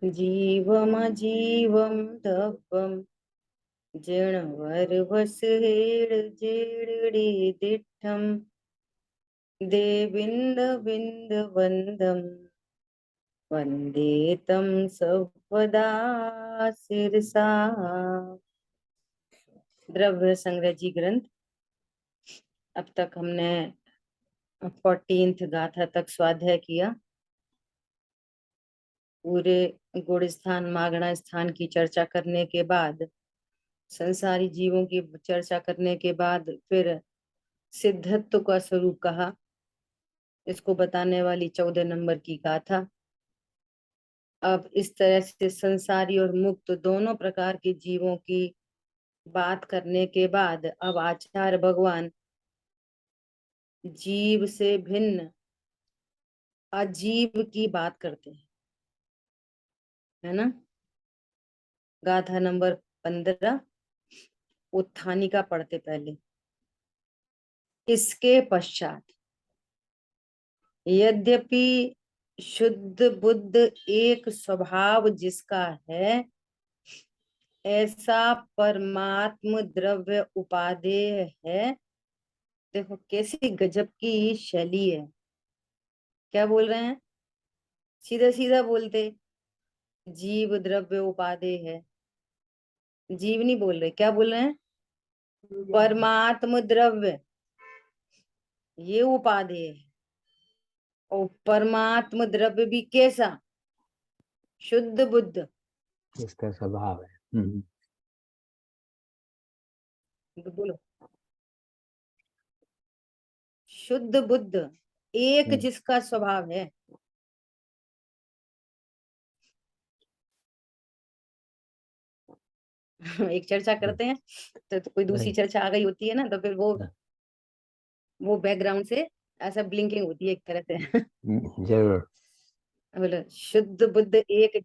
जीवमजीवं तत्त्वं जिणवरवसहेळजेळिदिट्ठं देविन्दविन्दवन्दं वन्दे तं सर्वदा शिरसा। द्रव्य संग्रह जी ग्रंथ। अब तक हमने 14th गाथा तक स्वाध्याय किया। पूरे गुण स्थान मागणा स्थान की चर्चा करने के बाद, संसारी जीवों की चर्चा करने के बाद फिर सिद्धत्व का स्वरूप कहा। इसको बताने वाली 14 नंबर की गाथा। अब इस तरह से संसारी और मुक्त दोनों प्रकार के जीवों की बात करने के बाद अब आचार्य भगवान जीव से भिन्न अजीव की बात करते हैं, है ना। गाथा नंबर 15 उत्थानिका पढ़ते पहले। इसके पश्चात यद्यपि शुद्ध बुद्ध एक स्वभाव जिसका है, ऐसा परमात्म द्रव्य उपादेय है। देखो कैसी गजब की शैली है। क्या बोल रहे हैं, सीधा सीधा बोलते, जीव द्रव्य उपादेय है। जीव नहीं बोल रहे, क्या बोल रहे हैं, परमात्म द्रव्य ये उपादेय है। और परमात्म द्रव्य भी कैसा, शुद्ध बुद्ध, इसका स्वभाव है। बोलो, शुद्ध बुद्ध एक जिसका स्वभाव है। एक चर्चा करते हैं तो कोई दूसरी चर्चा आ गई होती है ना, तो फिर वो बैकग्राउंड से ऐसा ब्लिंकिंग होती है एक तरह से। जरूर। बोलो, शुद्ध बुद्ध एक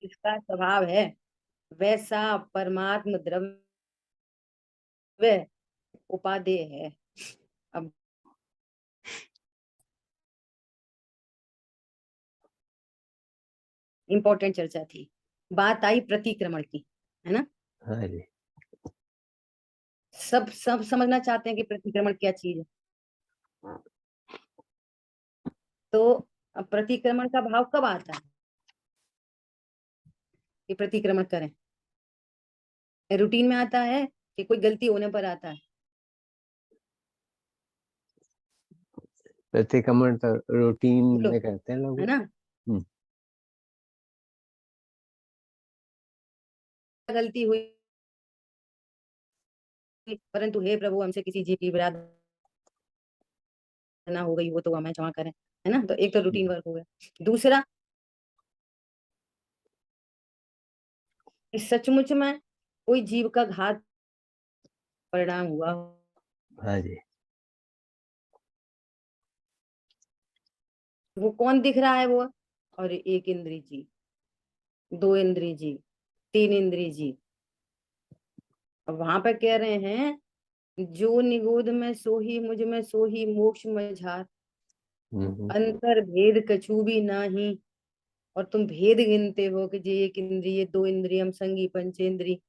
जिसका स्वभाव है, वैसा परमात्म द्रव्य उपादेय है। अब इंपॉर्टेंट चर्चा थी, बात आई प्रतिक्रमण की, है ना। हाँ जी। सब समझना चाहते हैं कि प्रतिक्रमण क्या चीज है। तो प्रतिक्रमण का भाव कब आता है कि प्रतिक्रमण करें, रूटीन में आता है कि कोई गलती होने पर आता है। प्रतिक्रमण तो रूटीन में करते हैं लोग, है ना। गलती हुई परंतु हे प्रभु हमसे किसी जीव की ना हो गई, वो तो हमें क्षमा करें, है ना। तो एक तो रूटीन वर्क हो गया। दूसरा, सचमुच में कोई जीव का घात परिणाम हुआ। हाँ जी। वो कौन दिख रहा है वो, और एक इंद्री जी, दो इंद्री जी, तीन इंद्री जी। अब वहां पर कह रहे हैं, जो निगोद में सोही मुझ में सोही मोक्ष मझार, अंतर भेद कछु भी नाही। और तुम भेद गिनते हो कि जे एक इंद्रिय, दो इंद्रियम संगी पंचेंद्री।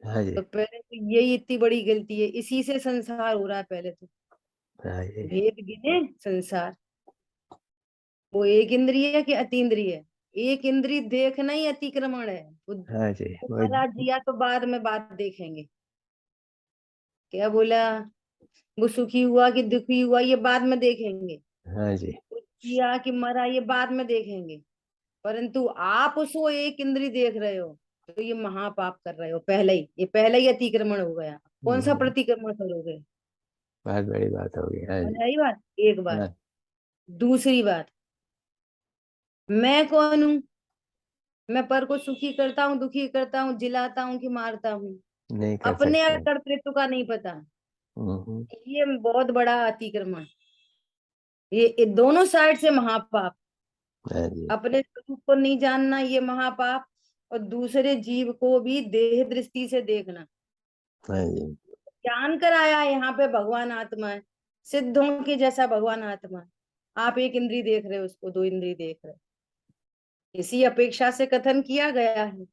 हाँ जी। तो पहले तो यही इतनी बड़ी गलती है, इसी से संसार हो रहा है। पहले तो हाँ जी। भेद गिने संसार। वो एक इंद्रिय है कि अतीन्द्रिय है, एक इंद्रिय देखना ही अतिक्रमण है। हाँ जी। मरा जिया तो बाद में बात देखेंगे। क्या बोला, वो सुखी हुआ कि दुखी हुआ ये बाद में देखेंगे। हाँ जी। जिया कि मरा ये बाद में देखेंगे। परंतु आप उसको एक इंद्री देख रहे हो, तो ये महापाप कर रहे हो। ये पहले ही अतिक्रमण हो गया। कौन सा प्रतिक्रमण करोगे, बहुत बड़ी बात हो गई। हाँ जी। यही बात। एक बात। हाँ। दूसरी बात, मैं कौन हूं, मैं पर को सुखी करता हूँ, दुखी करता हूँ, जिलाता हूँ कि मारता हूँ। नहीं कर अपने सकते। कर्तृत्व का नहीं पता। ये बहुत बड़ा अतिक्रमण। ये दोनों साइड से महापाप। हाँ जी। अपने स्वरूप को नहीं जानना ये महापाप, और दूसरे जीव को भी देह दृष्टि से देखना। हाँ जी। ज्ञान कराया यहाँ पे भगवान आत्मा है, सिद्धों के जैसा भगवान आत्मा है। आप एक इंद्री देख रहे हो, उसको दो इंद्री देख रहे हो। इसी अपेक्षा से कथन किया गया है,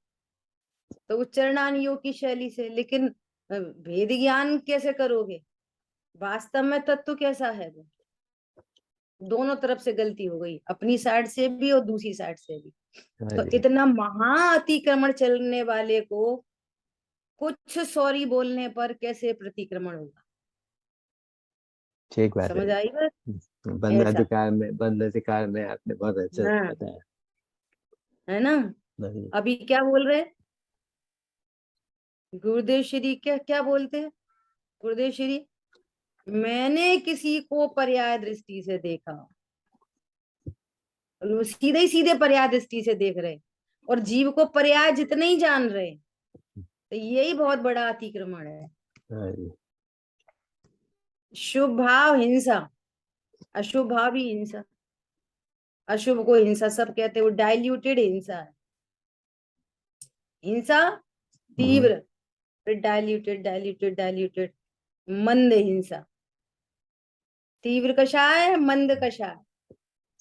तो उच्चारण योग की शैली से। लेकिन भेद ज्ञान कैसे करोगे? वास्तव में तत्व कैसा है वो? दोनों तरफ से गलती हो गई, अपनी साइड से भी और दूसरी साइड से भी। हाँ तो जी, इतना महा अतिक्रमण चलने वाले को कुछ सॉरी बोलने पर कैसे प्रतिक्रमण होगा? ठीक बात है। समझ आई बात? ऐसा बंद अधिकार में आपने बहुत अच्छा हाँ, बताया। है ना। नहीं, अभी क्या बोल रहे? गुरुदेव श्री क्या क्या बोलते हैं? गुरुदेव श्री, मैंने किसी को पर्याय दृष्टि से देखा। और वो सीधे ही सीधे पर्याय दृष्टि से देख रहे, और जीव को पर्याय जितने ही जान रहे, तो यही बहुत बड़ा अतिक्रमण है। हाँ जी, शुभ भाव हिंसा, अशुभ भाव भी हिंसा। अशुभ को हिंसा सब कहते हैं, वो डाइल्यूटेड हिंसा है। हिंसा हम्म, तीव्र, फिर डाइल्यूटेड डाइल्यूटेड डाइल्यूटेड, मंद हिंसा। तीव्र कषाय, मंद कषाय।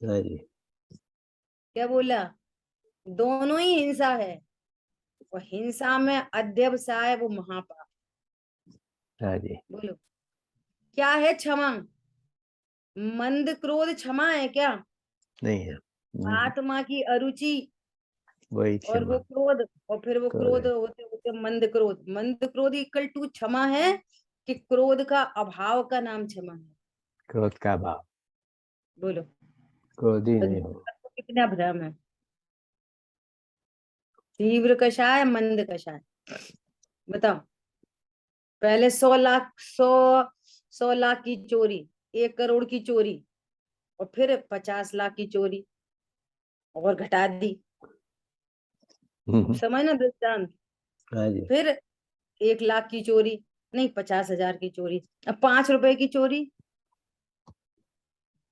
हाँ जी, क्या बोला? दोनों ही हिंसा है। और हिंसा में अध्यवसाय वो महापाप। हाँ जी, बोलो, क्या है क्षमा? मंद क्रोध क्षमा है क्या? नहीं है। आत्मा की अरुचि वही और वो क्षमा क्रोध, और फिर वो कर क्रोध रहे। होते होते मंद क्रोध। मंद क्रोध इक्वल टू क्षमा है, कि क्रोध का अभाव का नाम क्षमा है? क्रोध का भाव, बोलो, क्रोध ही तो नहीं हो। कितना भ्रम है। तीव्र कषाय, मंद कषाय। बताओ, पहले 100 लाख, 100 लाख की चोरी, 1 करोड़ की चोरी, और फिर 50 लाख की चोरी और घटा दी। समझ ना दृष्टांत। हाँ जी, फिर 1 लाख की चोरी, नहीं 50,000 की चोरी। अब 5 रुपए की चोरी,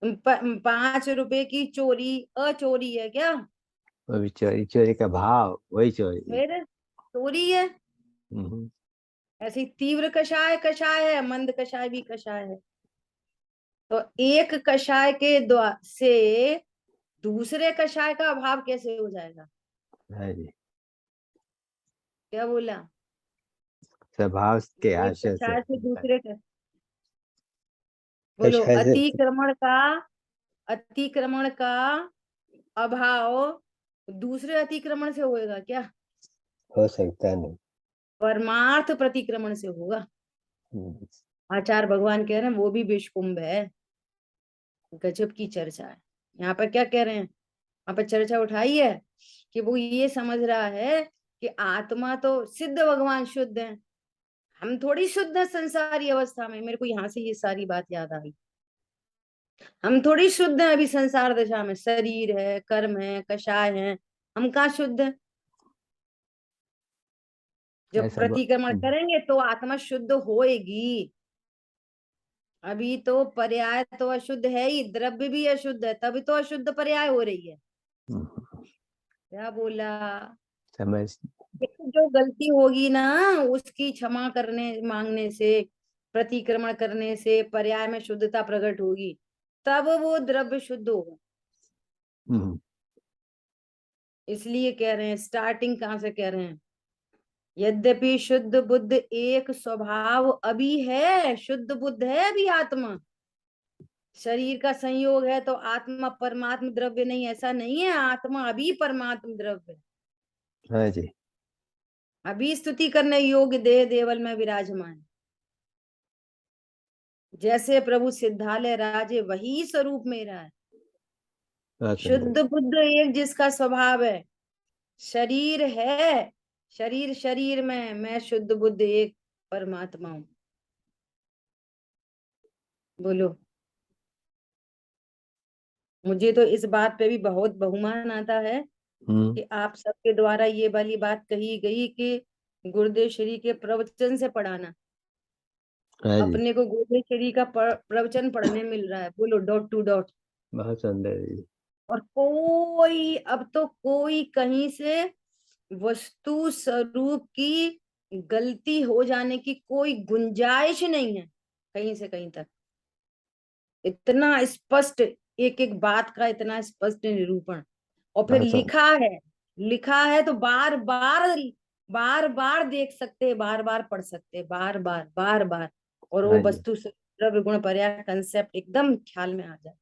5 रुपए की चोरी अचोरी है क्या? वही चोरी, चोरी का भाव वही चोरी। फिर चोरी है। हम्म, ऐसे ही तीव्र कषाय कषाय है, मंद कषाय भी कषाय है। तो एक कषाय के द्वार से दूसरे कषाय का अभाव कैसे हो जाएगा? हाँ जी, क्या बोला? स्वभाव के एक आशय से। कषाय से दूसरे का, बोलो, अतिक्रमण का अभाव दूसरे अतिक्रमण से होएगा क्या? हो सकता नहीं। परमार्थ प्रतिक्रमण से होगा। हम्म, आचार्य भगवान कह रहे हैं वो भी विषकुंभ है। गजब की चर्चा है। यहाँ पर क्या कह रहे हैं? यहाँ पर चर्चा उठाई है कि वो ये समझ रहा है कि आत्मा तो सिद्ध, भगवान शुद्ध है, हम थोड़ी शुद्ध है संसारी अवस्था में। मेरे को यहाँ से ये सारी बात याद आई। हम थोड़ी शुद्ध है अभी संसार दशा में, शरीर है, कर्म है, कषाय है, हम कहाँ शुद्ध है? जब ऐसा प्रतिक्रमण करेंगे तो आत्मा शुद्ध होएगी। अभी तो पर्याय तो अशुद्ध है ही, द्रव्य भी अशुद्ध है, तभी तो अशुद्ध पर्याय हो रही है। हम्म, क्या बोला? समझ। देखो, जो गलती होगी ना, उसकी क्षमा करने मांगने से, प्रतिक्रमण करने से पर्याय में शुद्धता प्रकट होगी, तब वो द्रव्य शुद्ध होगा। हम्म, इसलिए कह रहे हैं, स्टार्टिंग कहाँ से कह रहे हैं? यद्यपि शुद्ध बुद्ध एक स्वभाव अभी है, शुद्ध बुद्ध है अभी आत्मा, शरीर का संयोग है, तो आत्मा परमात्म द्रव्य नहीं, ऐसा नहीं है। आत्मा अभी परमात्म द्रव्य है, हाँ जी, अभी स्तुति करने योग्य देह देवल में विराजमान। जैसे प्रभु सिद्धालय राजे, वही स्वरूप मेरा है। बहुत सुंदर। शुद्ध बुद्ध एक जिसका स्वभाव है, शरीर है, शरीर शरीर में, मैं शुद्ध बुद्ध एक परमात्मा हूं। बोलो, मुझे तो इस बात पे भी बहुत बहुमान आता है हम्म, कि आप सबके द्वारा ये वाली बात कही गई कि गुरुदेव श्री के प्रवचन से पढ़ाना। हाँ जी, अपने को गुरुदेव श्री का प्रवचन पढ़ने मिल रहा है। बोलो, डॉट टू डॉट। बहुत सुंदर जी। और कोई, अब तो कोई कहीं से वस्तु स्वरूप की गलती हो जाने की कोई गुंजाइश नहीं है, कहीं से कहीं तक। इतना स्पष्ट, एक एक बात का इतना स्पष्ट निरूपण। और फिर अच्छा। लिखा है तो बार बार देख सकते हैं, बार बार पढ़ सकते हैं, बार बार, और वो हाँ जी। वस्तु से द्रव्य गुण पर्याय कंसेप्ट एकदम ख्याल में आ जाए।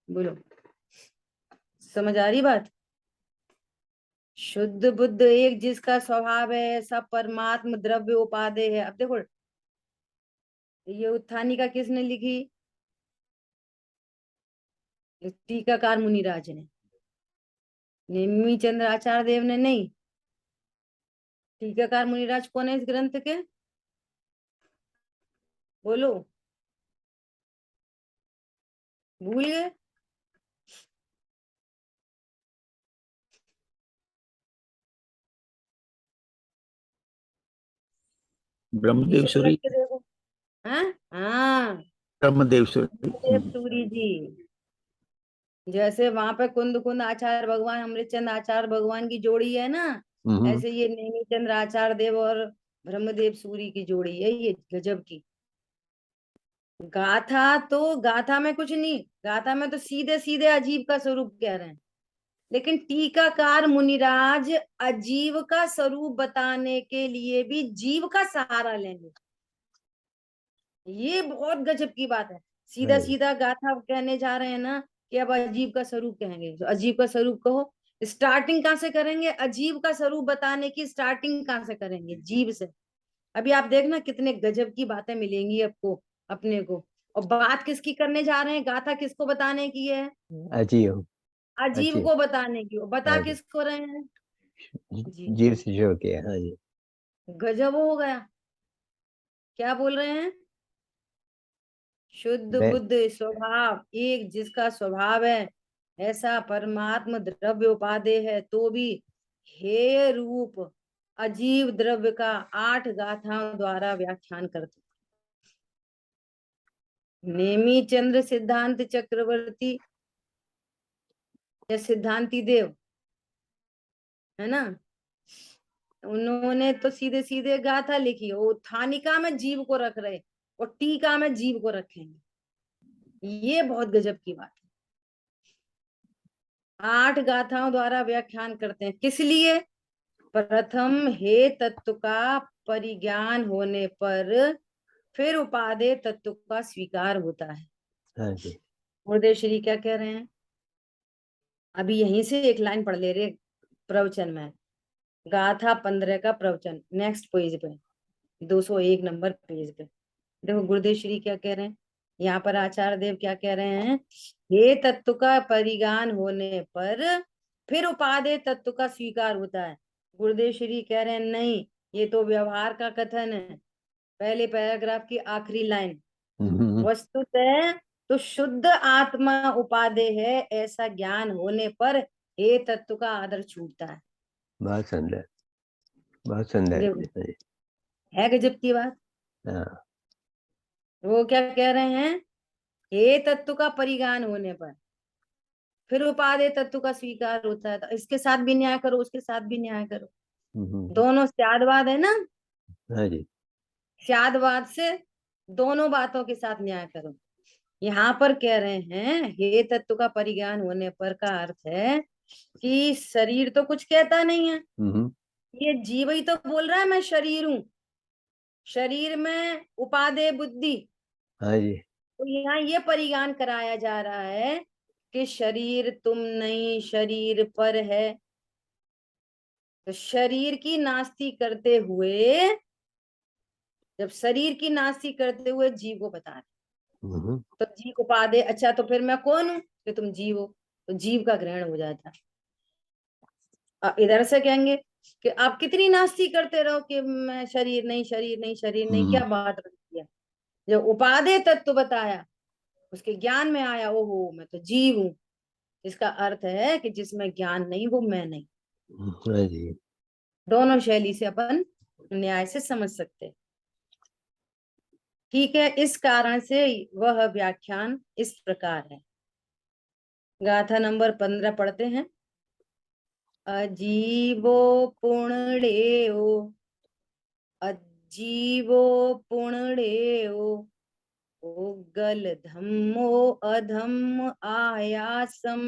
बोलो, समझ आ रही बात? शुद्ध बुद्ध एक जिसका स्वभाव है, ऐसा परमात्म द्रव्य उपादेय है। अब देखो, ये उत्थानिका किसने लिखी? टीकाकार मुनिराज ने, नेमी चंद्र आचार्य देव ने नहीं। टीकाकार मुनिराज कौन है इस ग्रंथ के? बोलो, भूल गए? ब्रह्मदेव पीछे पलट सूरी। के देखो। हाँ हाँ, ब्रह्मदेव सूरी। देव सूरी जी। जैसे वहां पे कुंद कुंद आचार्य भगवान, अमृतचंद आचार्य भगवान की जोड़ी है ना, हम्म। ऐसे ये नेमी चंद्र आचार्य देव और ब्रह्मदेव सूरी की जोड़ी है, ये गजब की। गाथा में कुछ नहीं, गाथा में तो सीधे सीधे अजीब का स्वरूप कह रहे हैं, लेकिन टीकाकार मुनिराज अजीव का स्वरूप बताने के लिए भी जीव का सहारा लेंगे। ये बहुत गजब की बात है। सीधा हाँ जी। सीधा गाथा कहने जा रहे हैं ना कि अब अजीब का स्वरूप कहेंगे, तो अजीब का स्वरूप कहो। स्टार्टिंग कहाँ से करेंगे? अजीब का स्वरूप बताने की स्टार्टिंग कहाँ से करेंगे? जीव से। अभी आप देखना कितने गजब की बातें मिलेंगी आपको, अपने को। और बात किसकी करने जा रहे हैं? गाथा किसको बताने की है? अजीब। अजीब अजीब। को बताने की। और बता हाँ जी। किसको रहे हैं? जी। जीव से जो किया। हाँ जी। गजब हो गया। क्या बोल रहे हैं? शुद्ध मैं बुद्ध स्वभाव एक जिसका स्वभाव है, ऐसा परमात्म द्रव्य उपादेय है, तो भी हेय रूप अजीव द्रव्य का 8 गाथाओं द्वारा व्याख्यान करते। नेमी चंद्र सिद्धांत चक्रवर्ती या सिद्धांती देव है ना, उन्होंने तो सीधे सीधे गाथा लिखी, वो थानिका में जीव को रख रहे और टीका में जीव को रखेंगे। ये बहुत गजब की बात है। 8 गाथाओं द्वारा व्याख्यान करते हैं, किस लिए? प्रथम हे तत्व का परिज्ञान होने पर फिर उपादेय तत्व का स्वीकार होता है। हाँ जी। गुरुदेव श्री क्या कह रहे हैं? अभी यहीं से एक लाइन पढ़ ले रहे प्रवचन में, गाथा 15 का प्रवचन, नेक्स्ट पेज पे, 201 नंबर पेज पे। देखो गुरुदेव श्री क्या कह रहे हैं, यहाँ पर आचार्य देव क्या कह रहे हैं? ये तत्व का परिज्ञान होने पर फिर उपादेय तत्व का स्वीकार होता है। गुरुदेव श्री कह रहे हैं नहीं, ये तो व्यवहार का कथन है। पहले पैराग्राफ की आखिरी लाइन, हम्म। वस्तुतः तो शुद्ध आत्मा उपादेय है, ऐसा ज्ञान होने पर ये तत्व का आदर छूटता है। बहुत सुंदर। बहुत सुंदर। देखो, हाँ जी। है गजब की बात। हाँ। वो क्या कह रहे हैं? ये तत्व का परिज्ञान होने पर फिर उपादेय तत्व का स्वीकार होता है, तो इसके साथ भी न्याय करो, उसके साथ भी न्याय करो। हम्म। दोनों स्यादवाद है ना, हाँ जी। स्यादवाद से दोनों बातों के साथ न्याय करो। यहाँ पर कह रहे हैं हे तत्व का परिज्ञान होने पर का अर्थ है कि शरीर तो कुछ कहता नहीं है, हम्म। ये जीव ही तो बोल रहा है मैं शरीर हूँ, शरीर में उपादेय बुद्धि। हाँ जी। तो यहाँ ये परिज्ञान कराया जा रहा है कि शरीर तुम नहीं, शरीर पर है। तो शरीर की नास्ती करते हुए, जब शरीर की नास्ती करते हुए जीव को बता रहे, हम्म। तो जीव उपादेय, अच्छा तो फिर मैं कौन हूं कि तुम जीव हो? तो जीव का ग्रहण हो जाता। इधर से कहेंगे कि आप कितनी नास्ती करते रहो कि मैं शरीर नहीं, शरीर नहीं, शरीर नहीं, क्या बात रखती है? जब उपादेय तत्व बताया, उसके ज्ञान में आया, ओहो मैं तो जीव हूं, इसका अर्थ है कि जिसमें ज्ञान नहीं वो मैं नहीं। हाँ जी। दोनों शैली से अपन न्याय से समझ सकते हैं। ठीक है, इस कारण से वह व्याख्यान इस प्रकार है। गाथा नंबर 15 पढ़ते हैं। अजीवो पुण्डेयो, अजीवो पुण्डेयो, उग्गल धम्मो अधम्म आयासम,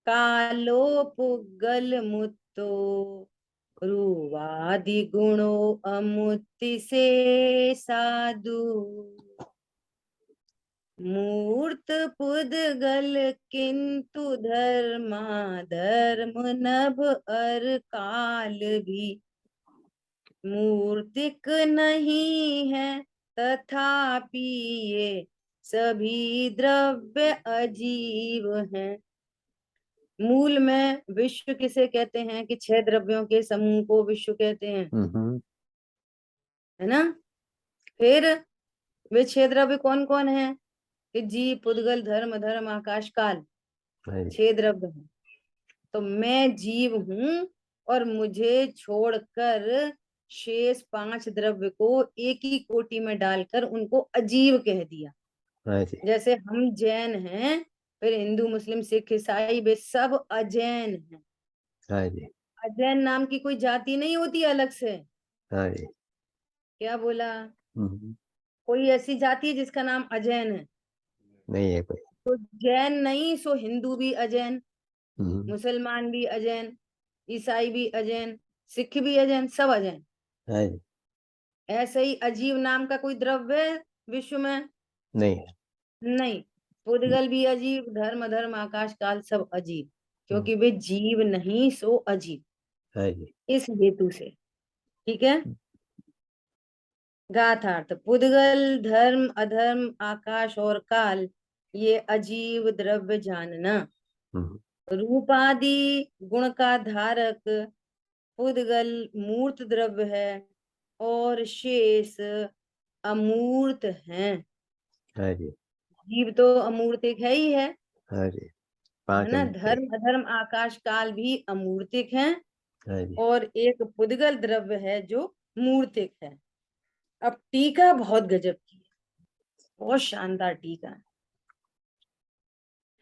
कालो पुगल मुत्तो रुवादि गुणो अमुत्ति से साधु मूर्त पुद्गल किंतु धर्मा धर्म नभ अर काल भी मूर्तिक नहीं है तथापि ये सभी द्रव्य अजीव हैं। मूल में विश्व किसे कहते हैं कि 6 द्रव्यों के समूह को विश्व कहते हैं, है ना। फिर वे 6 द्रव्य कौन कौन हैं कि जीव पुद्गल धर्म धर्म आकाश काल, 6 द्रव्य हैं। तो मैं जीव हूं और मुझे छोड़कर शेष 5 द्रव्य को एक ही कोटि में डालकर उनको अजीव कह दिया। जैसे हम जैन हैं, फिर हिंदू मुस्लिम सिख ईसाई वे सब अजैन हैं। अजैन नाम की कोई जाति नहीं होती अलग से। क्या बोला? कोई ऐसी जाति है जिसका नाम अजैन है? नहीं है कोई। तो जैन नहीं सो हिंदू भी अजैन, मुसलमान भी अजैन, ईसाई भी अजैन, सिख भी अजैन, सब अजैन। ऐसे ही अजीव नाम का कोई द्रव्य है विश्व में? नहीं। नहीं। पुद्गल भी अजीब, धर्म धर्म आकाश काल सब अजीब, क्योंकि वे जीव नहीं सो अजीब, इस हेतु से। ठीक है। गाथार्थ पुद्गल धर्म अधर्म आकाश और काल ये अजीव द्रव्य जानना। रूपादि गुण का धारक पुद्गल मूर्त द्रव्य है और शेष अमूर्त हैं। जीव तो अमूर्तिक है ही है ना। धर्म अधर्म आकाश काल भी अमूर्तिक हैं और एक पुद्गल द्रव्य है जो मूर्तिक है। अब टीका बहुत गजब की है, बहुत शानदार टीका है।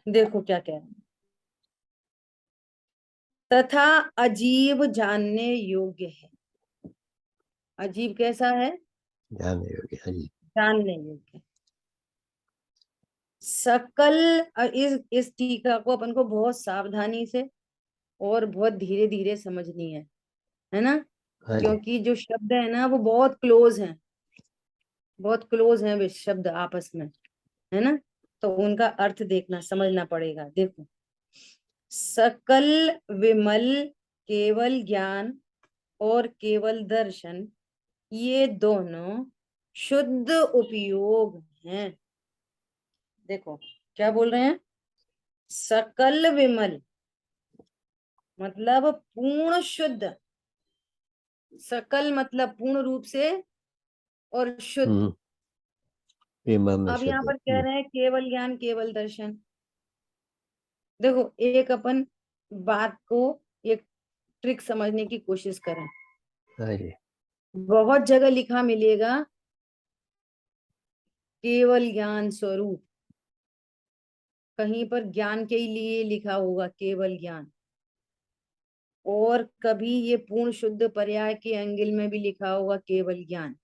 देखो क्या कह रहे हैं। तथा अजीब जानने योग्य है। अजीब कैसा है? जानने योग्य। जानने योग्य। सकल इस टीका को अपन को बहुत सावधानी से और बहुत धीरे धीरे समझनी है ना। क्योंकि जो शब्द है ना वो बहुत क्लोज हैं, बहुत क्लोज हैं वे शब्द आपस में, है ना। तो उनका अर्थ देखना समझना पड़ेगा। देखो, सकल विमल केवल ज्ञान और केवल दर्शन ये दोनों शुद्ध उपयोग हैं। देखो क्या बोल रहे हैं। सकल विमल मतलब पूर्ण शुद्ध, सकल मतलब पूर्ण रूप से और शुद्ध। अब यहाँ पर कह रहे हैं केवल ज्ञान केवल दर्शन। देखो एक अपन बात को एक ट्रिक समझने की कोशिश करें। बहुत जगह लिखा मिलेगा केवल ज्ञान स्वरूप, कहीं पर ज्ञान के लिए लिखा होगा केवल ज्ञान, और कभी ये पूर्ण शुद्ध पर्याय के एंगल में भी लिखा होगा केवल ज्ञान।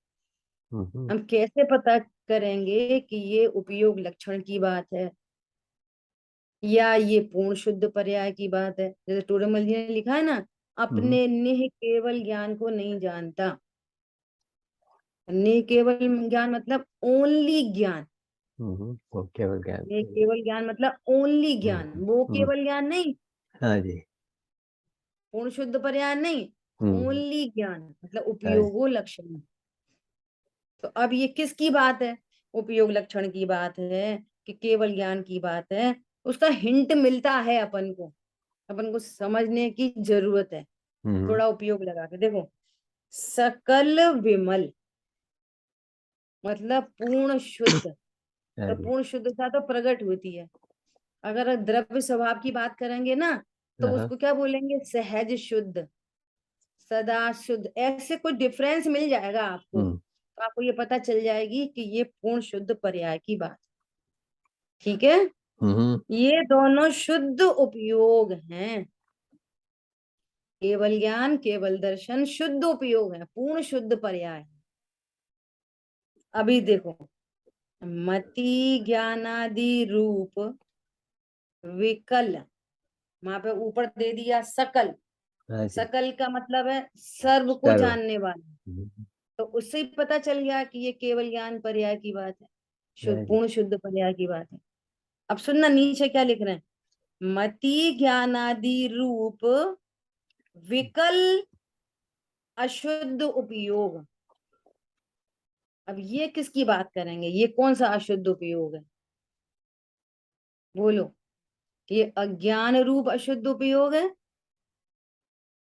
हम कैसे पता करेंगे कि ये उपयोग लक्षण की बात है या ये पूर्ण शुद्ध पर्याय की बात है? जैसे टोडरमल जी ने लिखा है ना, अपने निह केवल ज्ञान को नहीं जानता। निह केवल ज्ञान मतलब ओनली ज्ञान। वो केवल ज्ञान। निह केवल ज्ञान मतलब ओनली ज्ञान, वो केवल ज्ञान नहीं। हाँ जी। पूर्ण शुद्ध पर्याय नहीं, ओनली ज्ञान मतलब उपयोगो लक्षण। तो अब ये किसकी बात है? उपयोग लक्षण की बात है कि केवल ज्ञान की बात है। उसका हिंट मिलता है अपन को समझने की जरूरत है। थोड़ा उपयोग लगा के देखो। सकल विमल मतलब पूर्ण शुद्ध, तो पूर्ण शुद्धता तो प्रकट होती है। अगर द्रव्य स्वभाव की बात करेंगे ना तो उसको क्या बोलेंगे? सहज शुद्ध, सदा शुद्ध। ऐसे कोई डिफरेंस मिल जाएगा आपको, तो आपको ये पता चल जाएगी कि ये पूर्ण शुद्ध पर्याय की बात। ठीक है। ये दोनों शुद्ध उपयोग हैं। केवल ज्ञान केवल दर्शन शुद्ध उपयोग है, पूर्ण शुद्ध पर्याय। अभी देखो, मति ज्ञानादि रूप विकल वहां पे ऊपर दे दिया सकल। हाँ जी। सकल का मतलब है सर्व को सर्व। जानने वाला। हम्म, तो उससे ही पता चल गया कि ये केवल ज्ञान पर्याय की बात है, हाँ जी। पूर्ण शुद्ध पर्याय की बात है। अब सुनना नीचे क्या लिख रहे हैं। मति ज्ञानादि रूप विकल अशुद्ध उपयोग। अब ये किसकी बात करेंगे, ये कौन सा अशुद्ध उपयोग है, बोलो। ये अज्ञान रूप अशुद्ध उपयोग है।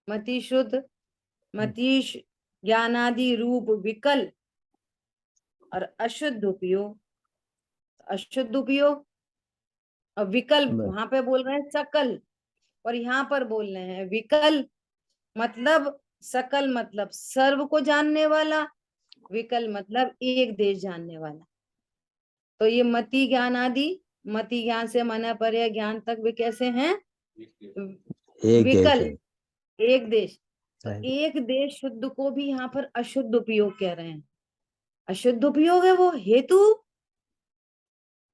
मति शुद्ध, मति ज्ञानादि रूप विकल और अशुद्ध उपयोग। अशुद्ध उपयोग और विकल्प, बस। वहां पे बोल रहे हैं सकल और यहाँ पर बोल रहे हैं विकल। मतलब सकल मतलब सर्व को जानने वाला, विकल मतलब एक देश जानने वाला। तो ये मति ज्ञान आदि, मति ज्ञान से मना पर्याय ज्ञान तक वे कैसे हैं, एक देश विकल, है। एक देश। तो हाँ जी। एक देश शुद्ध को भी यहाँ पर अशुद्ध उपयोग कह रहे हैं। अशुद्ध उपयोग है वो हेतु,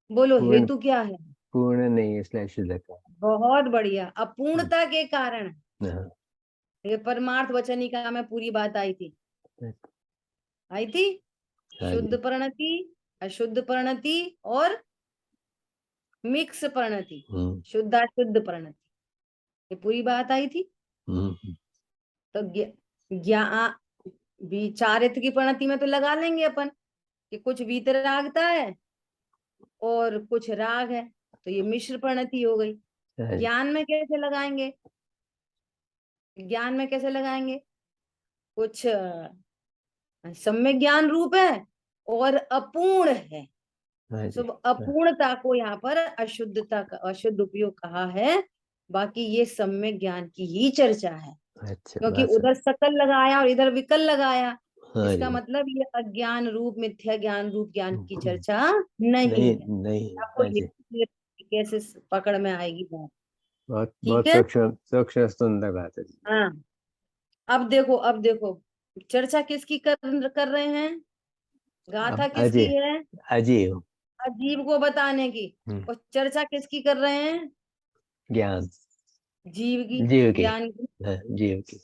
बोलो पूर्ण, हेतु क्या है। पूर्ण नहीं है इसलिए शुद्ध का। बहुत बढ़िया, अपूर्णता के कारण। हाँ। ये परमार्थ वचनिका में पूरी बात आई थी, आई थी। हाँ शुद्ध जी। परिणति, अशुद्ध परिणति और मिक्स परिणति, हम्म, शुद्ध अशुद्ध परिणति, ये पूरी बात आई थी। हम्म, तो चारित्र की परिणति में तो लगा लेंगे अपन कि कुछ वीतरागता है और कुछ राग है, तो ये मिश्र परिणति हो गई। हाँ जी। ज्ञान में कैसे लगाएंगे, ज्ञान में कैसे लगाएंगे, कुछ सम्यक ज्ञान रूप है और अपूर्ण है। हाँ जी। शुभ हाँ, अपूर्णता को यहाँ पर अशुद्धता का अशुद्ध उपयोग कहा है। बाकी ये सम्यक ज्ञान की ही चर्चा है, अच्छा क्योंकि बात उधर सर। सकल लगाया और इधर विकल लगाया। हाँ इसका जी। मतलब ये अज्ञान रूप मिथ्या ज्ञान रूप ज्ञान की हम्म, चर्चा नहीं नहीं है। नहीं। आपको हाँ जी। ये कैसे पकड़ में आएगी बात। बहुत ठीक बहुत है। सूक्ष्म सूक्ष्म सुंदर बात है। हाँ, अब देखो, अब देखो, चर्चा किसकी कर रहे हैं, गाथा अब किसकी अजय, है, अजय हो। अजीब को बताने की। हम्म, और चर्चा किसकी कर रहे हैं, ज्ञान। जीव की, जीव की। ज्ञान की, हाँ, जीव की।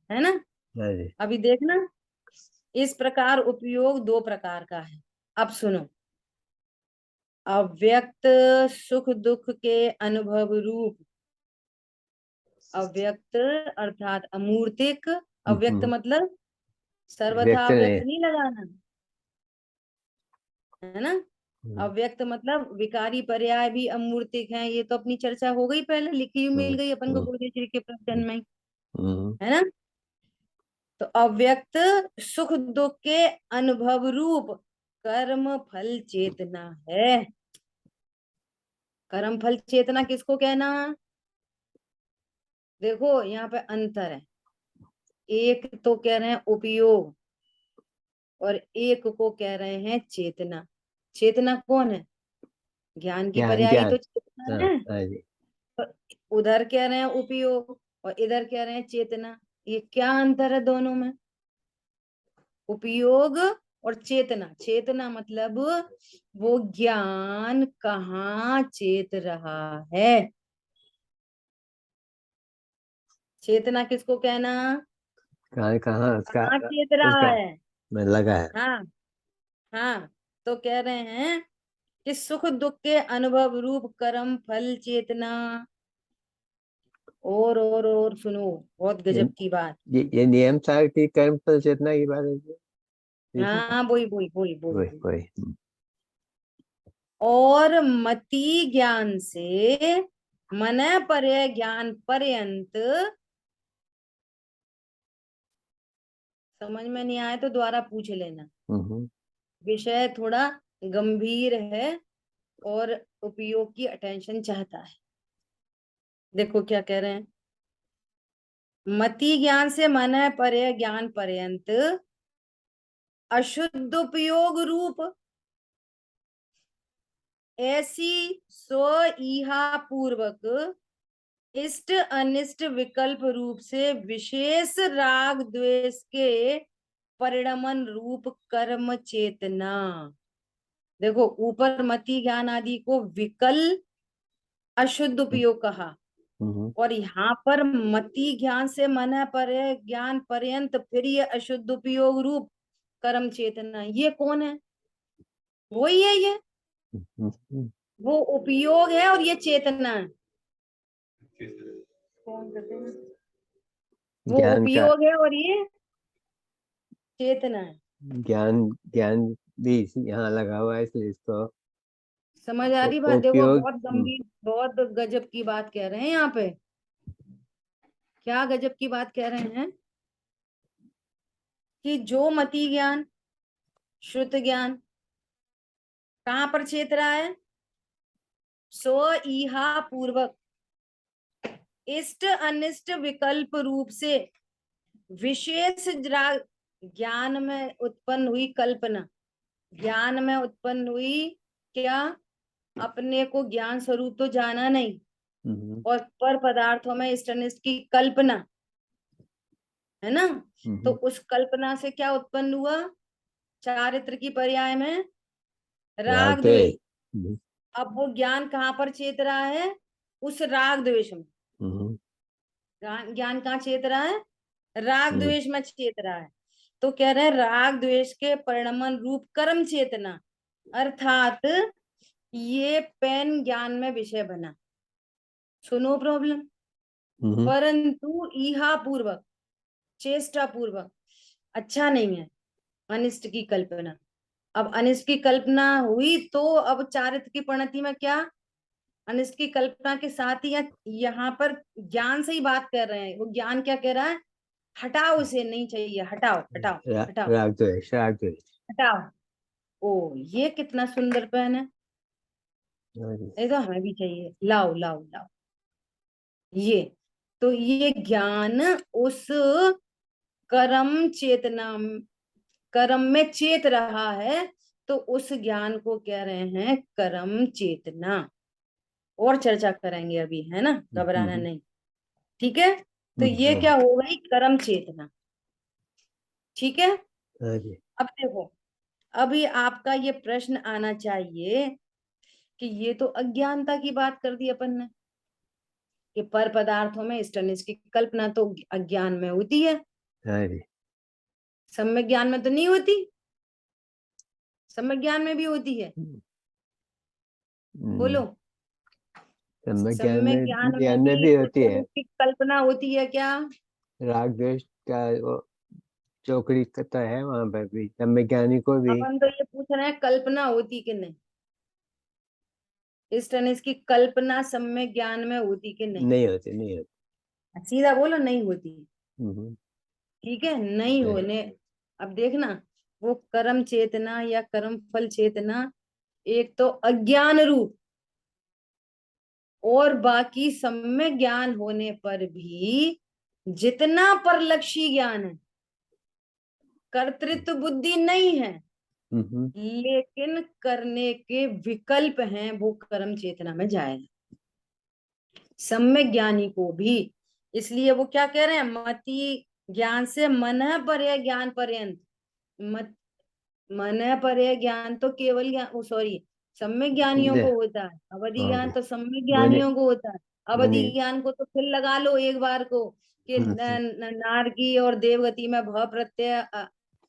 है ना। हाँ जी। अभी देखना, इस प्रकार उपयोग दो प्रकार का है। अब सुनो, अव्यक्त सुख दुख के अनुभव रूप, अव्यक्त अर्थात अमूर्तिक, अव्यक्त हम्म, मतलब सर्वथा व्यक्त नहीं। अव्यक्त नहीं लगाना, है ना। हम्म, अव्यक्त मतलब विकारी पर्याय भी अमूर्तिक हैं, ये तो अपनी चर्चा हो गई, पहले लिखी हुई मिल हम्म, गई अपन को हम्म, गुरुदेव जी के प्रवचन में, हम्म, है ना। तो अव्यक्त सुख दुख के अनुभव रूप कर्म फल चेतना है। कर्म फल चेतना किसको कहना, देखो यहाँ पे अंतर है। एक तो कह रहे हैं उपयोग और एक को कह रहे हैं चेतना। चेतना कौन है, ज्ञान की ज्ञान पर्यायी तो ज्ञान। चेतना हाँ। है। हाँ जी। तो उधर कह रहे हैं उपयोग और इधर कह रहे हैं चेतना, ये क्या अंतर है दोनों में। उपयोग और चेतना, चेतना मतलब वो ज्ञान कहाँ चेत रहा है। चेतना किसको कहना, कहाँ कहाँ उसका, कहाँ चेत रहा उसका है। में लगा है। हाँ, हाँ, तो कह रहे हैं कि सुख दुख के अनुभव रूप कर्म फल चेतना। और सुनो, बहुत ये गजब की बात। ये नियम था कि कर्म फल चेतना की बात है ठीक है। हाँ, बोई बोई बोई बोई वही बोई। वही। और मति ज्ञान से मन पर्य ज्ञान पर्यंत, समझ में नहीं आए तो दोबारा पूछ लेना, हम्म, विषय थोड़ा गंभीर है और उपयोग की अटेंशन चाहता है। देखो क्या कह रहे हैं, मति ज्ञान से मन पर्य ज्ञान पर्यंत अशुद्ध उपयोग रूप ऐसी स्व इहा पूर्वक इष्ट अनिष्ट विकल्प रूप से विशेष राग द्वेष के परिणमन रूप कर्म चेतना। देखो ऊपर मति ज्ञान आदि को विकल अशुद्ध उपयोग कहा, और यहाँ पर मति ज्ञान से मन पर ज्ञान पर्यंत, फिर ये अशुद्ध उपयोग रूप कर्म चेतना, ये कौन है? वही है ये, वो उपयोग है और ये चेतना है। कौन कहते हैं? वो ज्ञान का, उपयोग है और ये चेतना है। ज्ञान ज्ञान भी यहाँ लगा हुआ है, इसलिए इसको समझ आ रही बात? देखो उपयोग। बहुत गंभीर, बहुत गजब की बात कह रहे हैं यहाँ पे। क्या गजब की बात कह रहे हैं कि जो मति ज्ञान, श्रुत ज्ञान कहाँ पर चेत रहा है? सो इहा पूर्वक इष्ट अनिष्ट विकल्प रूप से विशेष ज्ञान में उत्पन्न हुई कल्पना, ज्ञान में उत्पन्न हुई क्या? अपने को ज्ञान स्वरूप तो जाना नहीं, और पर पदार्थों में इष्ट अनिष्ट की कल्पना है ना। तो उस कल्पना से क्या उत्पन्न हुआ? चारित्र की पर्याय में राग द्वेष। अब वो ज्ञान कहाँ पर चेत रहा है? उस राग द्वेष में। ज्ञान कहाँ चेत रहा है? राग द्वेष में चेत रहा है। तो कह रहे हैं राग द्वेष के परिणमन रूप कर्म चेतना, अर्थात ये पेन ज्ञान में विषय बना। सुनो प्रॉब्लम। परंतु इहा पूर्वक, चेष्टा पूर्वक अच्छा नहीं है अनिष्ट की कल्पना। अब अनिष्ट की कल्पना हुई तो अब चारित्र की परिणति में क्या? अनिष्ट की कल्पना के साथ ही यहाँ पर ज्ञान से ही बात कर रहे हैं। वो ज्ञान क्या कह रहा है? हटाओ, उसे नहीं चाहिए, हटाओ हटाओ हटाओ राग द्वेष, राग द्वेष। हटाओ। ओ ये कितना सुंदर पेन है, ये तो हमें भी चाहिए, लाओ लाओ लाओ। ये तो ये ज्ञान उस कर्म चेतना, कर्म में चेत रहा है, तो उस ज्ञान को कह रहे हैं कर्म चेतना। और चर्चा करेंगे अभी, है ना, घबराना नहीं, ठीक है। तो ये क्या हो गई? कर्म चेतना, ठीक है। अब देखो, अभी आपका ये प्रश्न आना चाहिए कि ये तो अज्ञानता की बात कर दी अपन ने, कि पर पदार्थों में इष्ट अनिष्ट की कल्पना तो अज्ञान में होती है, सम्यक ज्ञान में तो नहीं होती। सम्यक ज्ञान में भी होती है, बोलो। सम्यक ज्ञान में भी भी इष्ट होती है। अनिष्ट की कल्पना होती है क्या? राग द्वेष का वो चौकड़ी तो है वहां पर भी, सम्यक ज्ञानी को भी। अपन तो ये पूछ रहे हैं कल्पना होती कि नहीं, इष्ट अनिष्ट की कल्पना सम्यक ज्ञान में होती कि नहीं? नहीं होती, नहीं होती। सीधा बोलो, नहीं होती। हम्म, ठीक है, नहीं होने। अब देखना, वो कर्म चेतना या कर्म फल चेतना एक तो अज्ञान रूप, और बाकी सम्यक ज्ञान होने पर भी जितना परलक्षी ज्ञान है, कर्तृत्व बुद्धि नहीं है, लेकिन करने के विकल्प हैं, वो कर्म चेतना में जाएगा सम्यक ज्ञानी को भी। इसलिए वो क्या कह रहे हैं? मति ज्ञान से मन पर्य ज्ञान पर्यंत। मत मन पर्य ज्ञान तो केवल ज्ञान, सॉरी, सम्यक ज्ञानियों को होता है। अवधि ज्ञान तो सम्यक ज्ञानियों को होता है। अवधि ज्ञान को तो फिर लगा लो एक बार को कि नारकी और देवगति में भव प्रत्यय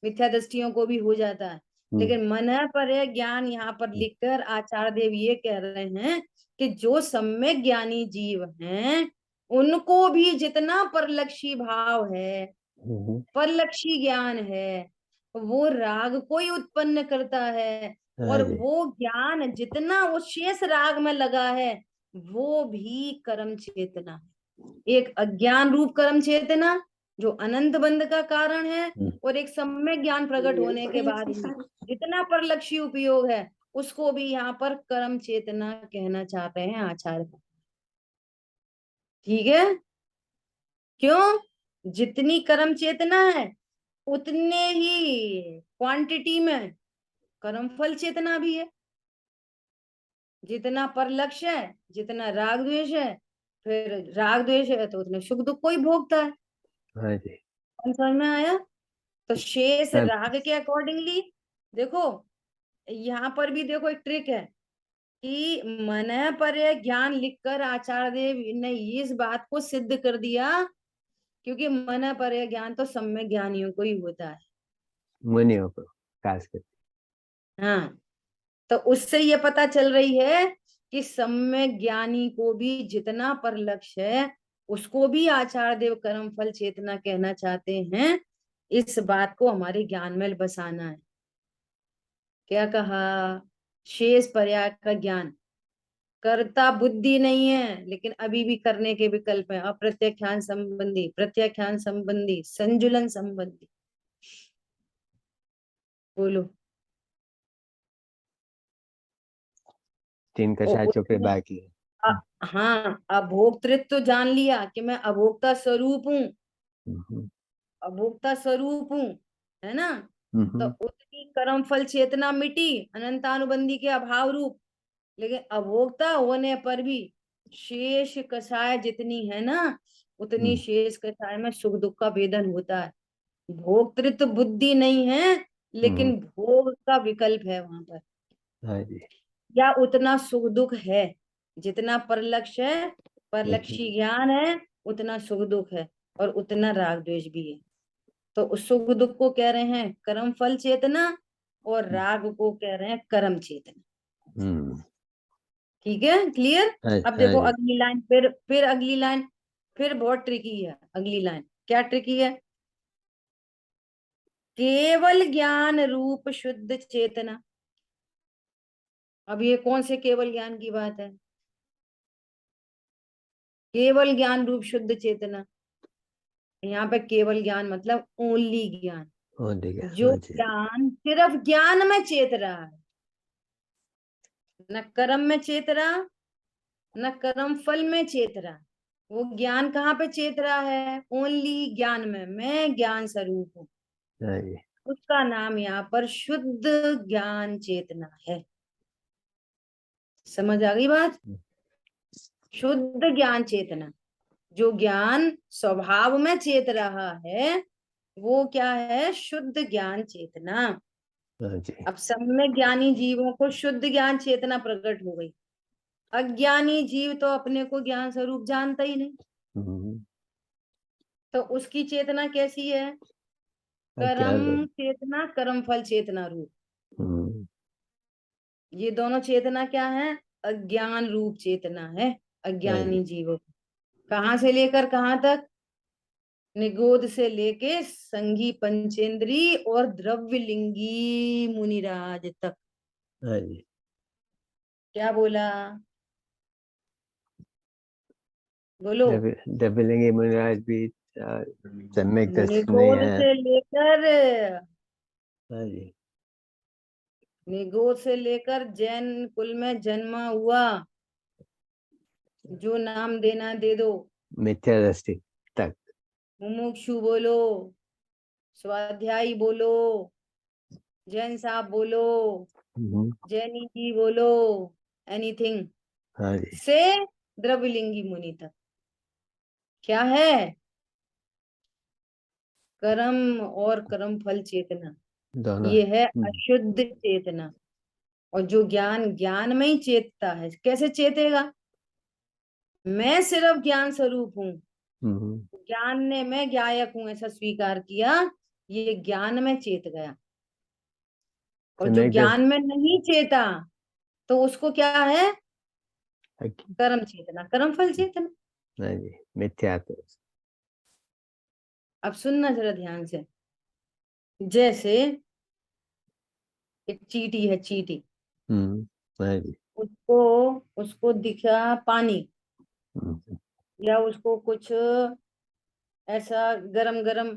मिथ्या दृष्टियों को भी हो जाता है। लेकिन मन पर्य ज्ञान यहाँ पर लिखकर आचार्य देव ये कह रहे हैं कि जो सम्यक ज्ञानी जीव हैं उनको भी जितना परलक्षी भाव है, परलक्षी ज्ञान है, वो राग को ही उत्पन्न करता है। और वो ज्ञान जितना वो शेष राग में लगा है, वो भी कर्म चेतना है। एक अज्ञान रूप कर्म चेतना जो अनंत बंध का कारण है, और एक सम्यक ज्ञान प्रकट होने के बाद ही जितना परलक्षी उपयोग है, उसको भी यहाँ पर कर्म चेतना कहना चाहते हैं आचार्य। ठीक है, क्यों? जितनी कर्म चेतना है उतने ही क्वांटिटी में कर्म फल चेतना भी है। जितना पर लक्ष्य है, जितना राग द्वेष है, फिर राग द्वेष है तो उतने सुख दुख को ही भोगता है। समझ में आया? तो शेष राग के अकॉर्डिंगली देखो, यहाँ पर भी देखो एक ट्रिक है। कि मन पर ज्ञान लिखकर आचार्य देव ने इस बात को सिद्ध कर दिया, क्योंकि मन पर ज्ञान तो सम्यक ज्ञानियों को ही होता है। मुनियों को खास कर। हाँ, तो उससे ये पता चल रही है कि सम्यक ज्ञानी को भी जितना पर लक्ष्य है, उसको भी आचार्य देव कर्म फल चेतना कहना चाहते हैं। इस बात को हमारे ज्ञान में बसाना है। क्या कहा? शेष पर्याय का ज्ञान कर्ता बुद्धि नहीं है, लेकिन अभी भी करने के विकल्प है। अप्रत्याख्यान संबंधी, प्रत्याख्यान संबंधी, संजुलन संबंधी। बोलो। 3 का और 4 चौकड़ी उसमें बाकी है। हाँ, अभोक्तृत्व तो जान लिया कि मैं अभोक्ता स्वरूप हूँ, हम्म, अभोक्ता स्वरूप हूँ, है ना। तो हम्म, उसकी कर्म फल चेतना मिटी अनंतानुबंधी के अभाव रूप, लेकिन अभोक्ता होने पर भी शेष कषाय जितनी है ना, उतनी हम्म, शेष कषाय में सुख दुख का भेदन होता है। भोक्तृत्व बुद्धि नहीं है, हम्म, लेकिन भोग का विकल्प है वहां पर। हाँ जी। या उतना सुख दुख है, जितना परलक्ष्य है, परलक्षी ज्ञान है, उतना सुख दुख है, और उतना राग द्वेष भी है। तो उस सुख दुख को कह रहे हैं कर्म फल चेतना, और राग को कह रहे हैं कर्म चेतना। हम्म, ठीक है, क्लियर? हाँ अब हाँ देखो जी। अगली लाइन, फिर अगली लाइन, फिर बहुत ट्रिकी है अगली लाइन। क्या ट्रिकी है? केवल ज्ञान रूप शुद्ध चेतना। अब ये कौन से केवल ज्ञान की बात है? केवल ज्ञान रूप शुद्ध चेतना। यहाँ पे केवल ज्ञान मतलब ओनली ज्ञान, हो ठीक है, जो हाँ जी। ज्ञान सिर्फ ज्ञान में चेत रहा है, न कर्म में चेत रहा, न कर्म फल में चेत रहा। वो ज्ञान कहाँ पे चेत रहा है? ओनली ज्ञान में, मैं ज्ञान स्वरूप हूँ। हाँ जी। उसका नाम यहाँ पर शुद्ध ज्ञान चेतना है। समझ आ गई बात? शुद्ध ज्ञान चेतना, जो ज्ञान स्वभाव में चेत रहा है, वो क्या है? शुद्ध ज्ञान चेतना। हाँ जी। अब सम्यक ज्ञानी जीवों को शुद्ध ज्ञान चेतना प्रकट हो गई। अज्ञानी जीव तो अपने को ज्ञान स्वरूप जानता ही नहीं, हम्म, तो उसकी चेतना कैसी है? क्या कर्म लोग। चेतना, कर्म फल चेतना रूप। हम्म, ये दोनों चेतना क्या है? अज्ञान रूप चेतना है हाँ जी। अज्ञानी जीवों को। कहाँ से लेकर कहाँ तक? निगोद से लेके संघी पंचेंद्री और द्रव्यलिंगी मुनिराज तक। हाँ जी। क्या बोला? बोलो। डबलिंग मुनिराज भी सम्यक दर्शन नहीं निगोद है। से लेकर, हाँ जी। निगोद से लेकर जैन कुल में जन्मा हुआ, जो नाम देना दे दो। मिथ्या दृष्टि तक। मुमुक्षु बोलो, स्वाध्यायी बोलो, जैन साहब बोलो, हम्म, जैनी जी बोलो, एनीथिंग, हाँ जी। से द्रव्यलिंगी मुनि तक क्या है? कर्म और कर्म फल चेतना, दोनों ये है। है अशुद्ध चेतना। और जो ज्ञान ज्ञान में ही चेतता है, कैसे चेतेगा? मैं सिर्फ ज्ञान स्वरूप हूँ, हम्म, ज्ञान ने मैं ज्ञायक हूं ऐसा स्वीकार किया, ये ज्ञान में चेत गया। और जो सम्यक ज्ञान में नहीं चेता, तो उसको क्या है? दर्शन। कर्म चेतना, कर्म फल चेतना। हाँ जी। मिथ्या तो। अब सुनना जरा ध्यान से। जैसे एक चींटी है, चींटी, हाँ जी। उसको उसको दिखा पानी, हम्म, या उसको कुछ ऐसा गरम गरम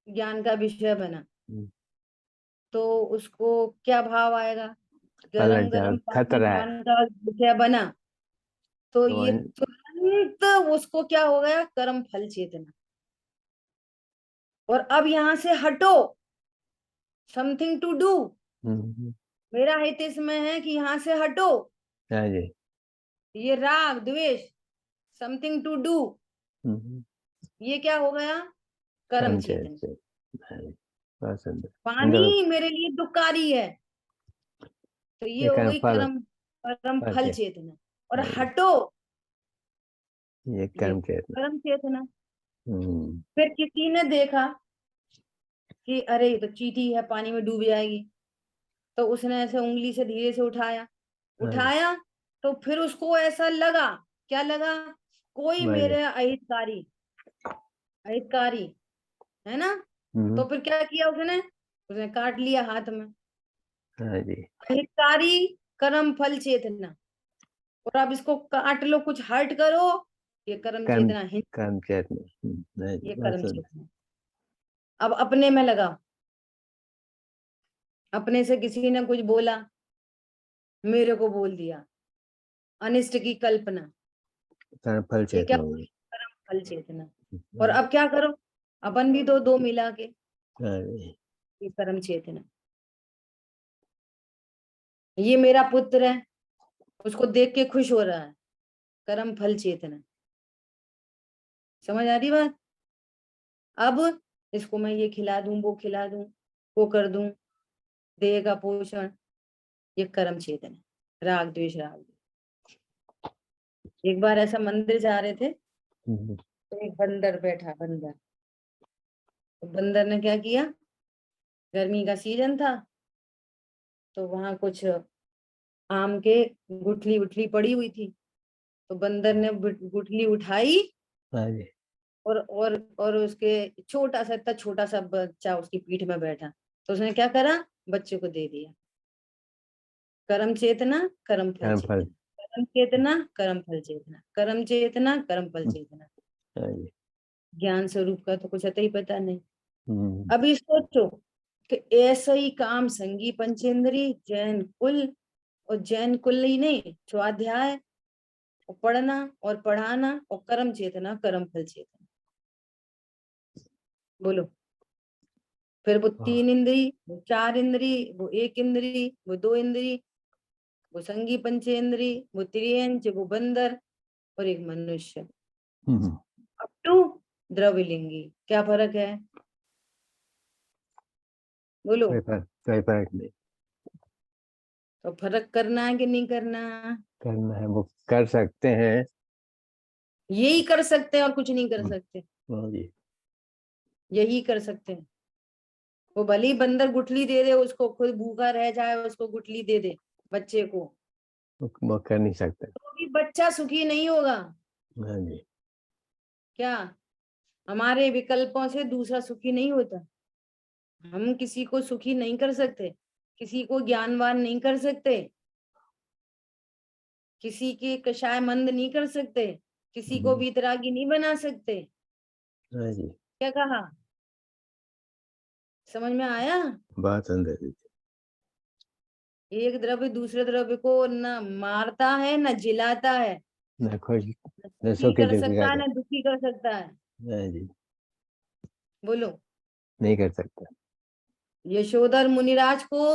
ज्ञान का विषय बना, हम्म, तो उसको क्या भाव आएगा? गरम पलट जाओ, गरम पानी खतरा है। ज्ञान का विषय बना, तो तो ये तुरंत उसको क्या हो गया? कर्म फल चेतना। और अब यहां से हटो, समथिंग टू डू। हम्म, मेरा हित इसमें है कि यहां से हटो, हाँ जी। ये राग द्वेष, समथिंग टू डू, हम्म, ये क्या हो गया? कर्म कर्म चेतना। चेत। हाँ जी। बहुत सुंदर। पानी अंदर मेरे लिए दुखकारी है, तो ये ये हो कर्म गई फल। कर्म कर्म फल फल चेतना। चेतना। और हाँ जी, हटो, ये ये कर्म चेतना। कर्म चेतना। हम्म, फिर किसी ने देखा कि अरे ये तो चींटी है, पानी में डूब जाएगी, तो उसने ऐसे उंगली से धीरे से उठाया, हाँ जी, उठाया, तो फिर उसको ऐसा लगा, क्या लगा, कोई मर गए। मेरे अहितकारी, अहितकारी है ना। हम्म, तो फिर क्या किया उसने, उसने काट लिया हाथ में। हाँ जी, अहितकारी कर्म फल चेतना। और अब इसको काट लो, कुछ हर्ट करो, ये कर्म कर्म चेतना है, कर्म चेतना। हाँ जी, ये बहुत कर्म सुंदर। चेतना। अब अपने में लगा, अपने से किसी ने कुछ बोला, मेरे को बोल दिया, अनिष्ट की कल्पना, कर्म फल ये क्या, चेतना हो गई। कर्म फल चेतना। और हाँ अब क्या करो, अपन भी दो दो मिला के, हाँ जी, ये कर्म चेतना। ये मेरा पुत्र है, उसको देख के खुश हो रहा है, कर्म फल चेतना। समझ आ रही बात। अब इसको मैं ये खिला दूं, वो खिला दूं, वो कर दूं, देह का पोषण, ये कर्म चेतना। राग द्वेष, राग द्वेष। एक बार ऐसा मंदिर जा रहे थे, हम्म, तो एक बंदर बैठा, बंदर, तो बंदर ने क्या किया, गर्मी का सीजन था, तो वहां कुछ आम के गुठली उठली पड़ी हुई थी, तो बंदर ने गुठली उठाई, हाँ जी, और उसके छोटा सा, इतना छोटा सा बच्चा उसकी पीठ में बैठा, तो उसने क्या करा, बच्चे को दे दिया। कर्म चेतना, कर्म फल कर्म फल। चेतना, कर्म चेतना, कर्म फल चेतना, कर्म चेतना, कर्म फल चेतना। हाँ जी, ज्ञान स्वरूप का तो कुछ अता ही पता नहीं। हम्म, अभी सोचो कि ऐसा ही काम संगी पंचेंद्री, जैन कुल, और जैन कुल ही नहीं, स्वाध्याय और पढ़ना और पढ़ाना, और कर्म चेतना, कर्म फल चेतना। बोलो। फिर वो हाँ, 3 इंद्री, वो 4 इंद्री, वो 1 इंद्री, वो 2 इंद्री, वो संगी पंचेंद्री, वो त्रियंच, वो बंदर, और एक मनुष्य, हम्म, अप टू द्रविलिंगी। क्या फर्क है, बोलो। कोई फर्क नहीं। तो फर्क करना है कि नहीं करना, करना है वो कर सकते हैं। यही कर सकते हैं और कुछ नहीं कर हम्म, सकते, हाँ जी, यही कर सकते हैं। वो भले ही बंदर गुठली दे दे उसको, खुद भूखा रह जाए, उसको गुठली दे दे बच्चे को, वो कर नहीं सकता। तो भी बच्चा सुखी नहीं होगा। हाँ जी, क्या, हमारे विकल्पों से दूसरा सुखी नहीं होता। हम किसी को सुखी नहीं कर सकते, किसी को ज्ञानवान नहीं कर सकते, किसी के कषाय मंद नहीं कर सकते, किसी को वीतरागी नहीं बना सकते। हाँ जी, क्या कहा, समझ में आया। बात अंदर ही थी। एक द्रव्य दूसरे द्रव्य को न मारता है, न जिलाता है, न खुश, न न सुखी सुखी कर दुखी सकता है, कर न दुखी कर सकता है। सकता। हाँ जी, बोलो। नहीं कर सकता। यशोधर मुनिराज को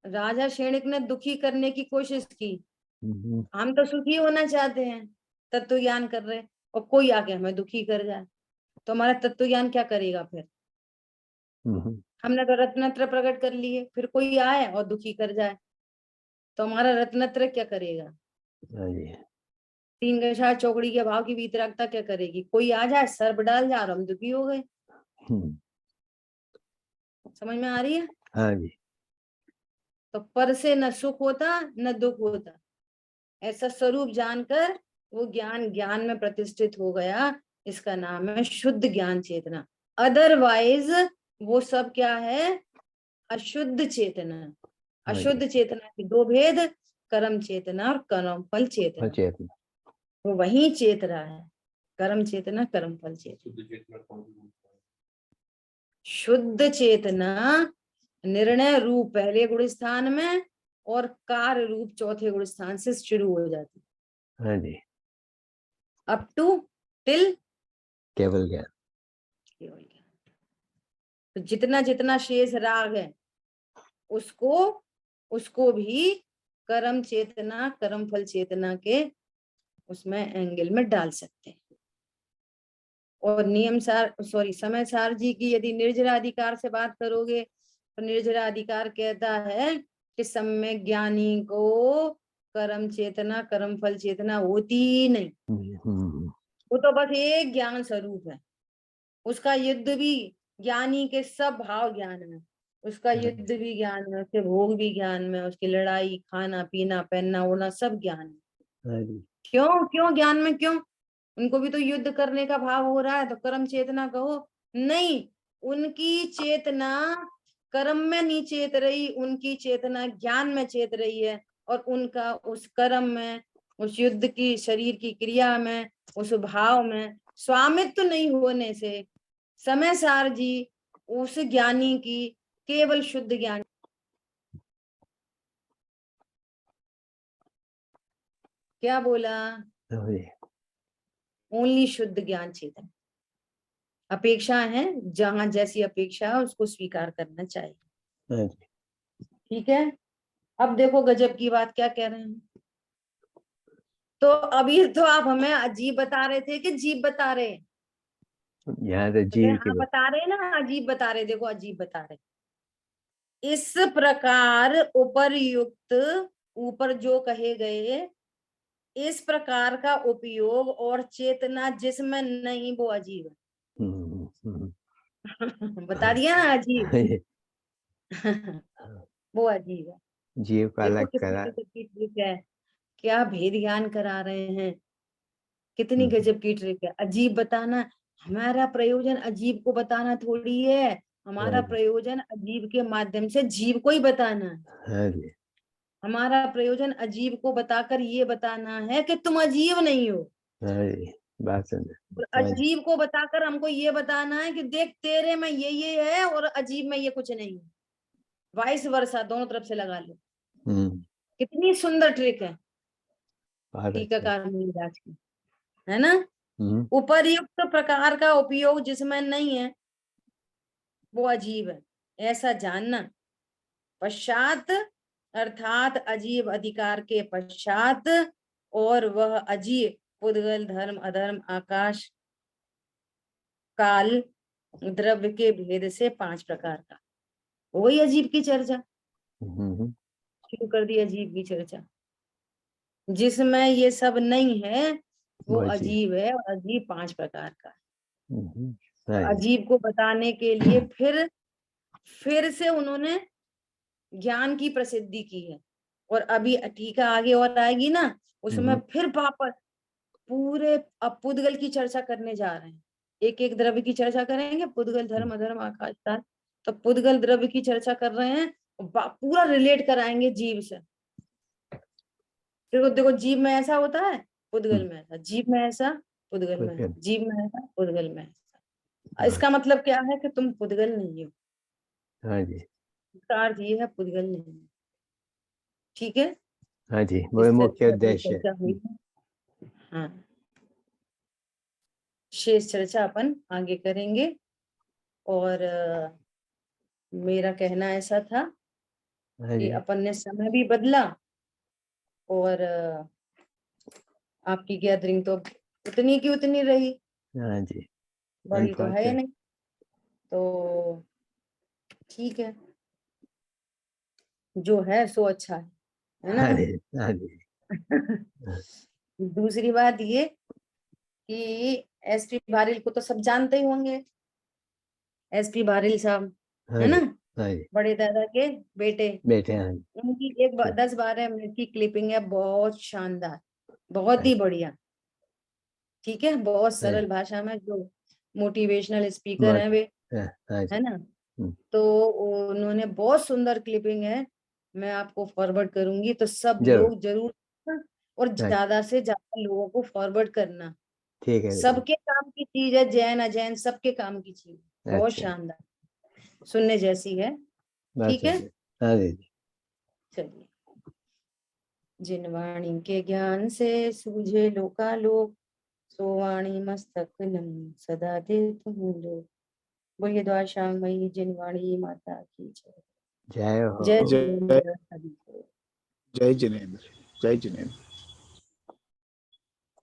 राजा शेणिक ने दुखी करने की कोशिश की। हम्म, हम तो सुखी होना चाहते हैं, तत्व ज्ञान कर रहे, और कोई आके हमें दुखी कर जाए, तो हमारा तत्व ज्ञान क्या करेगा फिर। हम्म, हमने तो रत्नत्र प्रकट कर लिए, फिर कोई आए और दुखी कर जाए, तो हमारा रत्नत्र क्या करेगा। हाँ जी, 3 गशाय चौकड़ी के भाव की वीतरागता क्या करेगी, कोई आ जाए सर्प डाल जाए और हम दुखी हो गए। हम्म, समझ में आ रही है। हाँ जी, तो पर से न सुख होता न दुख होता, ऐसा स्वरूप जानकर वो ज्ञान ज्ञान में प्रतिष्ठित हो गया, इसका नाम है शुद्ध ज्ञान चेतना। अदरवाइज वो सब क्या है, अशुद्ध चेतना। हाँ जी, अशुद्ध चेतना के दो भेद, कर्म चेतना और कर्म फल फल चेतना। चेतना। वो वही चेत रहा है, कर्म चेतना, कर्म फल चेतना। शुद्ध चेतना निर्णय रूप पहले गुण स्थान में, और कार्य रूप चौथे गुण स्थान से शुरू हो जाती, हाँ जी, अप टू टिल केवल ज्ञान। केवल ज्ञान। तो जितना जितना शेष राग है, उसको उसको भी कर्म चेतना, कर्म फल चेतना के उसमें एंगल में डाल सकते हैं। और नियम सार, सॉरी, समय सार जी की यदि निर्जरा अधिकार से बात करोगे, तो निर्जरा अधिकार कहता है कि सम्यक ज्ञानी को कर्म चेतना कर्म फल चेतना होती ही नहीं। वो तो बस एक ज्ञान स्वरूप है। उसका युद्ध भी ज्ञानी के सब भाव ज्ञान में, उसका युद्ध भी ज्ञान में, उसके भोग भी ज्ञान में, उसकी लड़ाई खाना पीना पहनना ओढ़ना सब ज्ञान में। क्यों क्यों ज्ञान में क्यों? उनको भी तो युद्ध करने का भाव हो रहा है, तो कर्म चेतना कहो नहीं। उनकी चेतना कर्म में नहीं चेत रही, उनकी चेतना ज्ञान में चेत रही है। और उनका उस कर्म में, उस युद्ध की शरीर की क्रिया में, उस भाव में स्वामित्व नहीं होने से समय सार जी उस ज्ञानी की केवल शुद्ध ज्ञान, क्या बोला, ओनली शुद्ध ज्ञान चेतन। अपेक्षा है, जहां जैसी अपेक्षा है उसको स्वीकार करना चाहिए। ठीक है। अब देखो गजब की बात क्या कह रहे हैं। तो अभी तो आप हमें अजीब बता रहे थे कि जीव बता रहे हैं? यहाँ तो तो जीव हाँ बता रहे ना, अजीब बता रहे। देखो अजीब बता रहे। इस प्रकार उपर्युक्त, ऊपर जो कहे गए, इस प्रकार का उपयोग और चेतना जिसमें नहीं वो अजीब है। बता दिया ना अजीब। वो अजीब है। जीव का देखो अलग कितनी करा। गजब की ट्रिक है, क्या भेद ज्ञान करा रहे हैं। कितनी गजब की ट्रिक है, अजीब बताना। हमारा प्रयोजन अजीब को बताना थोड़ी है, हमारा प्रयोजन अजीब के माध्यम से जीव को ही बताना है। हमारा प्रयोजन अजीब को बताकर ये बताना है कि तुम अजीब नहीं हो। बात और अजीब को बताकर हमको ये बताना है कि देख तेरे में ये है और अजीब में ये कुछ नहीं है। वाइस वर्सा, दोनों तरफ से लगा लो। कितनी सुंदर ट्रिक है टीकाकार मिलिराज की, है ना। उपर्युक्त प्रकार का उपयोग जिसमें नहीं है वो अजीब है, ऐसा जानना। पश्चात अर्थात अजीब अधिकार के पश्चात, और वह अजीब पुद्गल धर्म अधर्म आकाश काल द्रव्य के भेद से 5 प्रकार का। वही अजीब की चर्चा शुरू कर दी, अजीब की चर्चा जिसमें ये सब नहीं है वो अजीब है, और अजीब 5 प्रकार का है। अजीब को बताने के लिए फिर से उन्होंने ज्ञान की प्रसिद्धि की है। और अभी टीका आगे और आएगी ना, उसमें फिर वापस पूरे अब पुद्गल की चर्चा करने जा रहे हैं। एक एक द्रव्य की चर्चा करेंगे, पुद्गल धर्म अधर्म आकाश काल। तो पुद्गल द्रव्य की चर्चा कर रहे हैं, पूरा रिलेट कराएंगे जीव से। देखो देखो जीव में ऐसा होता है, पुद्गल में ऐसा, जीव में ऐसा, पुद्गल में ऐसा, जीव में ऐसा, पुद्गल में ऐसा। इसका मतलब क्या है कि तुम पुद्गल नहीं हो। हाँ जी, इसका अर्थ ये है पुद्गल नहीं है। ठीक है। हाँ जी, वो मुख्य उद्देश्य है। हाँ, शेष चर्चा अपन आगे करेंगे। और मेरा कहना ऐसा था कि अपन ने समय भी बदला, और आपकी गैदरिंग तो उतनी की उतनी रही। हाँ जी, बड़ी तो है नहीं, तो ठीक है, जो है सो अच्छा है ना। हाँ जी। दूसरी बात ये कि एसपी बारिल को तो सब जानते ही होंगे। एसपी बारिल साहब, है ना, बड़े दादा के बेटे। उनकी एक 10-12 मिनट की क्लिपिंग है, बहुत शानदार, बहुत ही बढ़िया। ठीक है, बहुत सरल भाषा में, जो मोटिवेशनल स्पीकर हैं वे, है ना। तो उन्होंने बहुत सुंदर क्लिपिंग है, मैं आपको फॉरवर्ड करूंगी, तो सब लोग जरूर, और ज्यादा से ज्यादा लोगों को फॉरवर्ड करना। ठीक है, सबके काम की चीज है, जैन अजैन सबके काम की चीज, बहुत शानदार, सुनने जैसी है। ठीक है, चलिए। जिन वाणी के ज्ञान से सूझे लोकालोक, सो वाणी मस्तक नम सदा दे तुम लोग। बोलिए द्वारशांगमयी जिनवाणी माता की जय। जय हो। जय जिनेंद्र। जय जिनेंद्र, जय जिनेंद्र।